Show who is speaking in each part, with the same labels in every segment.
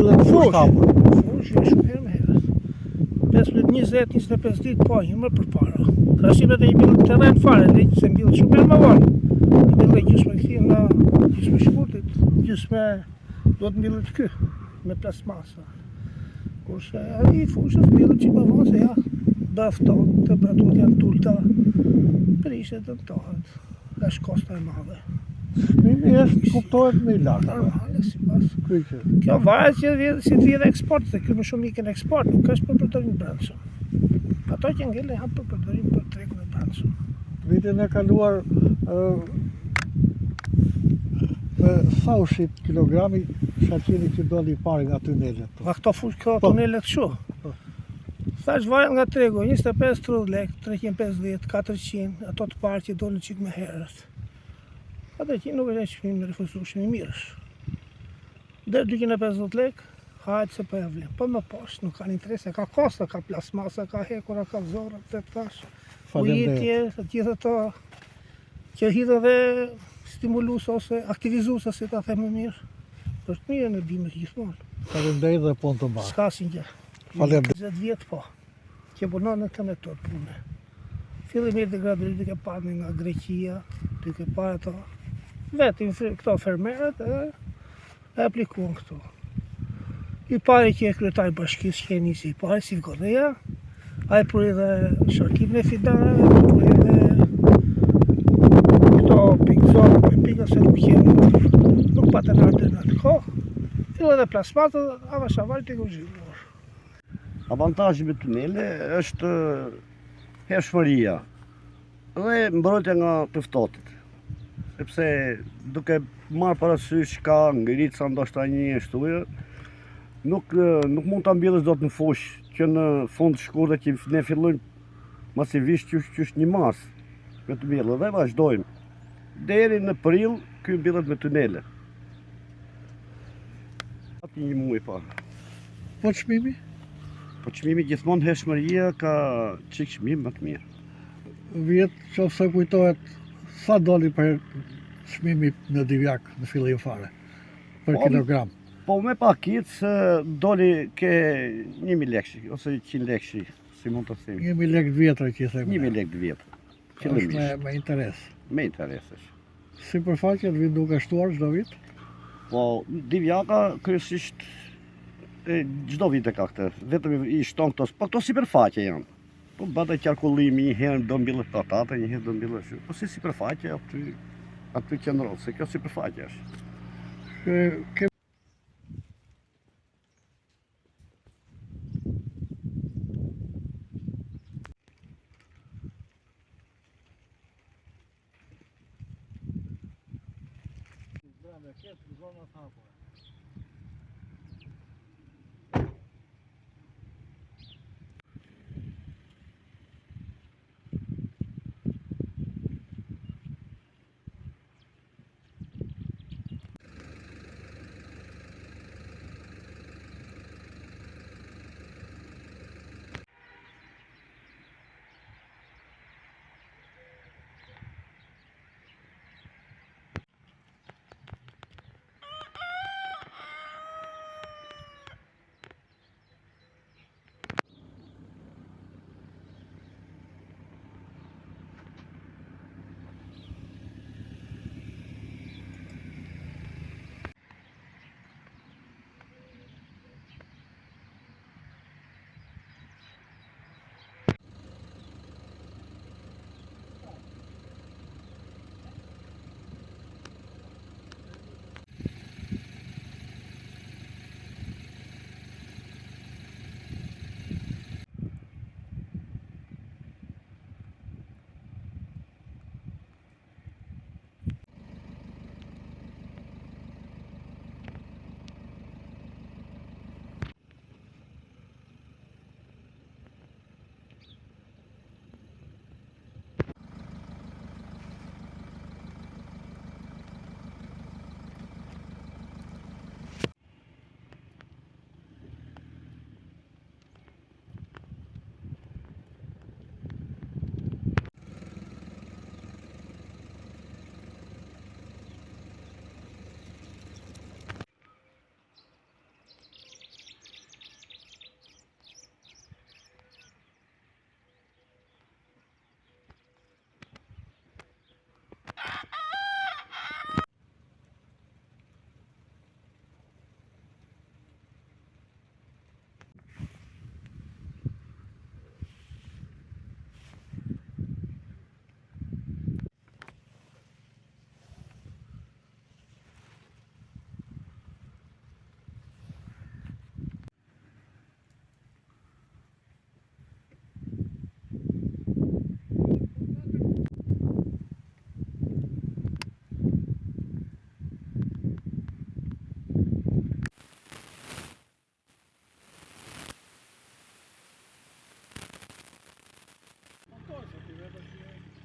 Speaker 1: mbyllet fushapur.
Speaker 2: Fushë shumë herë më herët. 15-20-25 ditë po një më përpara. Krahasimet e një mbillet terren fare, leq se mbillet shumë herë më vonë. Mbillet gjysmë këtij nga gjysmë shkurtit, gjysmë duhet mbillet ky me plasmasa. Kurse ai fushës mbillet që më vonë se ja bafton, temperaturat janë tulta, prishet dhe tohet. Është kosta e madhe.
Speaker 1: Çmimi është kuptohet më i lartë.
Speaker 2: Normale sipas.
Speaker 1: Kryqë.
Speaker 2: Kjo varet që si të vjen eksport, se ky më shumë ikën eksport, nuk është për përdorim brendshëm. Ato që ngelen janë për përdorim për tregën e brendshëm.
Speaker 1: Vitin e kaluar me sa ushit kilogrami shaqini që doli i pari nga tunelet.
Speaker 2: Ma këto këto tunelet kështu. Thash varet nga tregu, 25-30 lekë, 350, 400, ato të parë që dolën çik më herët. 400 nuk është çmim refuzueshëm i mirësh. Deri 250 lekë, hajtë se po ja vlen. Po më poshtë nuk kanë interes, ka kosta, ka plasmasa, ka hekura, ka zorra, të thash. Ujitje, të gjitha ato që hidhen dhe stimulus ose aktivizues si ta them më mirë. Është mirë në bimë gjithmonë.
Speaker 1: Faleminderit dhe punë të mbarë.
Speaker 2: S'ka asnjë.
Speaker 1: Faleminderit.
Speaker 2: 20 vjet po, që punon në këtë metodë pune. Fillimisht gradualisht duke parë nga Greqia, duke parë ato vetë këto fermerët e aplikuan këtu. I pari që e kryetari bashkisë që e nisi i pari si Goreja, ai puri dhe shërkimin e fidanëve, puri dhe këto pikëzorë me pika se nuk nuk patën ardhën në atë kohë. Filloi dhe plasmatë, avash aval të guzhilur.
Speaker 3: Avantazhi me tunele është hershmëria dhe mbrojtja nga të ftohtit. Sepse duke marrë parasysh ka ngrica ndoshta një shtuje, nuk mund ta mbjellësh dot në fushë që në fund të shkurtër që ne fillojmë masivisht qysh një mas me të mbjellë dhe vazhdojmë. Deri në prill ky mbjellet me tunele. Aty një muaj pa.
Speaker 1: Po çmimi?
Speaker 3: Po çmimi gjithmonë hershmëria ka çik çmim më të mirë.
Speaker 1: Vjet qofse kujtohet sa doli për çmimi në Divjak në fillim fare për kilogram.
Speaker 3: Po me pakic doli ke 1000 lekë ose 100 lekë, si mund të themi.
Speaker 1: 1000 lekë vjetra që themi.
Speaker 3: 1000 lekë vjetra.
Speaker 1: Është me interes.
Speaker 3: Me interes është.
Speaker 1: Sipërfaqet vit duke shtuar çdo vit?
Speaker 3: Po Divjaka kryesisht çdo vit e ka këtë, vetëm i shton këto, po këto sipërfaqe janë. Po bata qarkullimi, një herë do mbyllet patate, një herë do mbyllet kështu. Po si sipërfaqe aty qëndron, se kjo sipërfaqe është.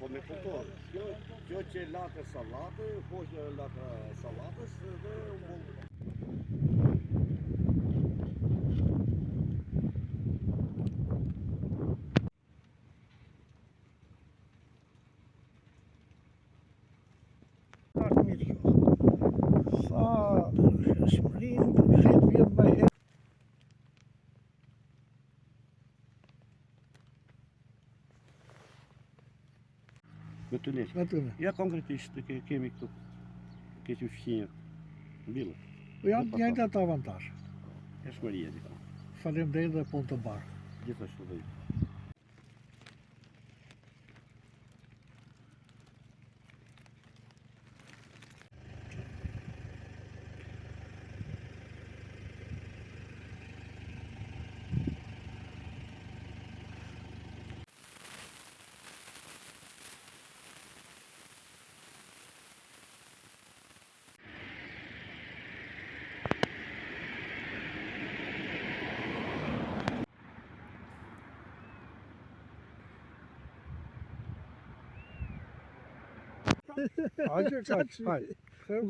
Speaker 3: po me kupton. Kjo që lakë sallate, po që lakë sallatës dhe umbul.
Speaker 2: Artë mirë kjo.
Speaker 1: Sa
Speaker 2: Për shmërinë,
Speaker 1: 10 vjet më herë
Speaker 3: Me tunel.
Speaker 1: me tyne.
Speaker 3: Ja konkretisht kemi këtu keqë fqinjë. Mbilët.
Speaker 1: Janë të njëjtat avantazhe.
Speaker 3: Hershmëria dika.
Speaker 1: Faleminderit dhe punë të mbarë.
Speaker 3: Gjithashtu dhe.
Speaker 1: Hajde kaç, hajde. Sen